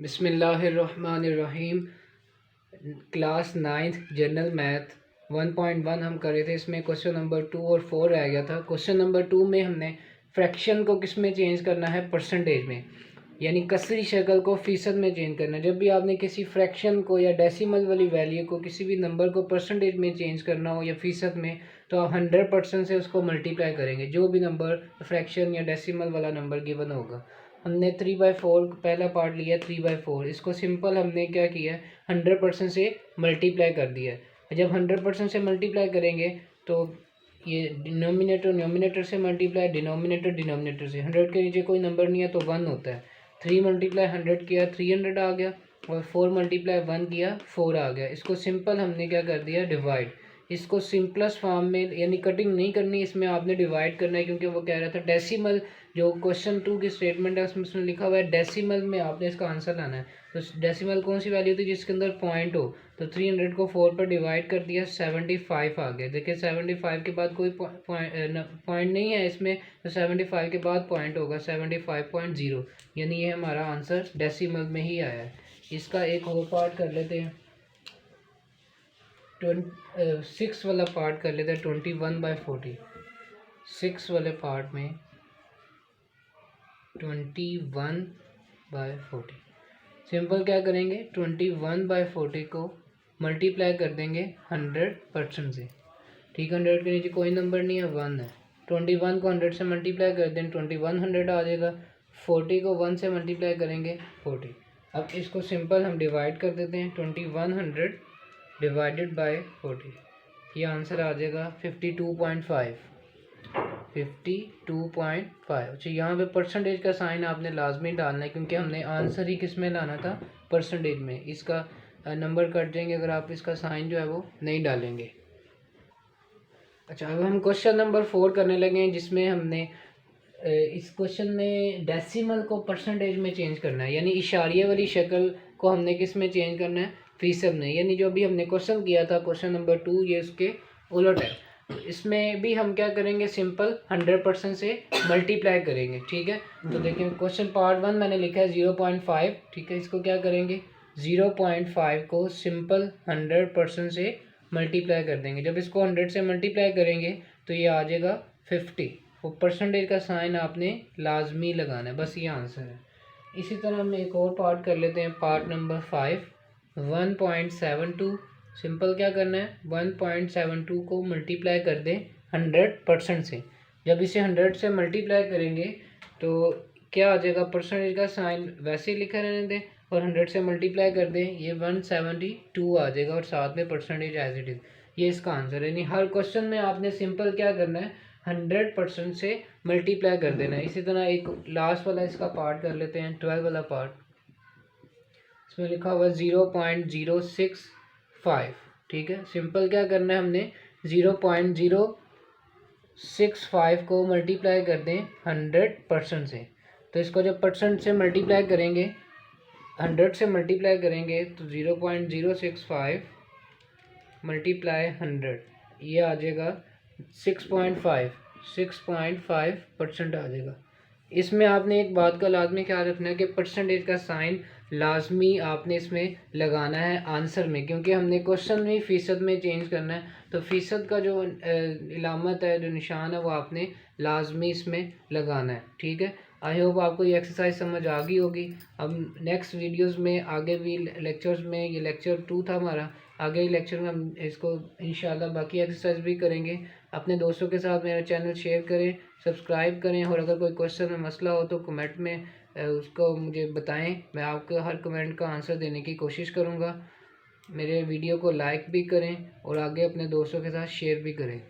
बिस्मिल्लाहिर्रहमानिर्रहीम। Class 9th general math 1.1 हम कर रहे थे। इसमें क्वेश्चन नंबर 2 और 4 रह गया था। क्वेश्चन नंबर 2 में हमने फ्रैक्शन को किस में चेंज करना है, परसेंटेज में, यानी कसरी शक्ल को फ़ीसद में चेंज करना है। जब भी आपने किसी फ्रैक्शन को या डेसिमल वाली वैल्यू को, किसी भी नंबर को परसेंटेज में चेंज करना हो या फ़ीसद में, तो आप 100% से उसको मल्टीप्लाई करेंगे, जो भी नंबर फ्रैक्शन या डेसिमल वाला नंबर गिवन होगा। हमने 3/4 पहला पार्ट लिया, 3/4। इसको सिंपल हमने क्या किया, 100% से मल्टीप्लाई कर दिया है। जब 100% से मल्टीप्लाई करेंगे तो ये डिनोमिनेटर न्यूमिनेटर से मल्टीप्लाई, डिनोमिनेटर डिनोमिनेटर से। 100 के नीचे कोई नंबर नहीं है तो 1 होता है। 3 मल्टीप्लाई 100 किया 300 आ गया, और 4 मल्टीप्लाई 1 किया 4 आ गया। इसको सिंपल हमने क्या कर दिया, डिवाइड। इसको सिंपलेस्ट फॉर्म में, यानी कटिंग नहीं करनी, इसमें आपने डिवाइड करना है, क्योंकि वो कह रहा था डेसिमल, जो क्वेश्चन 2 की स्टेटमेंट है उसमें लिखा हुआ है डेसिमल में आपने इसका आंसर लाना है। तो डेसिमल कौन सी वैल्यू थी जिसके अंदर पॉइंट हो, तो 300 को 4 पर डिवाइड कर दिया, 75 आ गया। देखिए 75 के बाद कोई पॉइंट नहीं है इसमें, तो 75 के बाद पॉइंट होगा 75.0, यानी ये हमारा आंसर डेसिमल में ही आया है। इसका एक और पार्ट कर लेते हैं, 6 वाला पार्ट कर लेते हैं, 21/40। 6 वाले पार्ट में 21/40 सिंपल क्या करेंगे, 21/40 को मल्टीप्लाई कर देंगे 100% से। ठीक है, 100 के नीचे कोई नंबर नहीं है, 1 है। 21 को 100 से मल्टीप्लाई कर दें 2100 आ जाएगा। 40 को 1 से मल्टीप्लाई करेंगे 40। अब इसको सिंपल हम डिवाइड कर देते हैं, 2100 डिवाइडेड बाय 40, ये आंसर आ जाएगा 52.5। 52.5। अच्छा, यहाँ पे परसेंटेज का साइन आपने लाजमी डालना है, क्योंकि हमने आंसर ही किस में लाना था, परसेंटेज में। इसका नंबर कट जाएंगे अगर आप इसका साइन जो है वो नहीं डालेंगे। अच्छा, अब हम क्वेश्चन नंबर 4 करने लगे हैं, जिसमें हमने इस क्वेश्चन में डेसिमल को परसेंटेज में चेंज करना है, यानी इशारिया वाली शक्ल को हमने किस में चेंज करना है, फ़ीसद में। यानी जो भी हमने क्वेश्चन किया था क्वेश्चन नंबर 2, ये उसके उलट है। इसमें भी हम क्या करेंगे, सिंपल 100% से मल्टीप्लाई करेंगे। ठीक है, तो देखिए क्वेश्चन पार्ट 1 मैंने लिखा है 0.5। ठीक है, इसको क्या करेंगे, 0.5 को सिंपल 100% से मल्टीप्लाई कर देंगे। जब इसको 100 से मल्टीप्लाई करेंगे तो ये आ जाएगा 50। वो परसेंटेज का साइन आपने लाजमी लगाना है, बस ये आंसर है। इसी तरह हम एक और पार्ट कर लेते हैं, पार्ट नंबर 5, 1.72। सिंपल क्या करना है, 1.72 को मल्टीप्लाई कर दें 100% से। जब इसे 100 से मल्टीप्लाई करेंगे तो क्या आ जाएगा, परसेंटेज का साइन वैसे ही लिखा रहने दें और 100 से मल्टीप्लाई कर दें, ये 172 आ जाएगा, और साथ में परसेंटेज एज इट इज़। ये इसका आंसर है। यानी हर क्वेश्चन में आपने सिंपल क्या करना है, 100% से मल्टीप्लाई कर देना है। इसी तरह एक लास्ट वाला इसका पार्ट कर लेते हैं, 12 वाला पार्ट। इसमें लिखा हुआ 0.065। ठीक है, सिंपल क्या करना है, हमने 0.065 को मल्टीप्लाई कर दें 100% से। तो इसको जब परसेंट से मल्टीप्लाई करेंगे, 100 से मल्टीप्लाई करेंगे, तो 0.065 मल्टीप्लाई 100, ये आ जाएगा 6.5% आ जाएगा। इसमें आपने एक बात का लाजमी ख्याल रखना है कि परसेंटेज का साइन लाजमी आपने इसमें लगाना है आंसर में, क्योंकि हमने क्वेश्चन में फ़ीसद में चेंज करना है। तो फ़ीसद का जो इलामत है, जो निशान है, वो आपने लाजमी इसमें लगाना है। ठीक है, आई होप आपको ये एक्सरसाइज समझ आ गई होगी। अब नेक्स्ट वीडियोस में, आगे भी लेक्चर्स में, ये लेक्चर 2 था हमारा, आगे ही लेक्चर में हम इसको इंशाल्लाह बाकी एक्सरसाइज भी करेंगे। अपने दोस्तों के साथ मेरा चैनल शेयर करें, सब्सक्राइब करें, और अगर कोई क्वेश्चन में मसला हो तो कमेंट में उसको मुझे बताएं। मैं आपको हर कमेंट का आंसर देने की कोशिश करूँगा। मेरे वीडियो को लाइक भी करें और आगे अपने दोस्तों के साथ शेयर भी करें।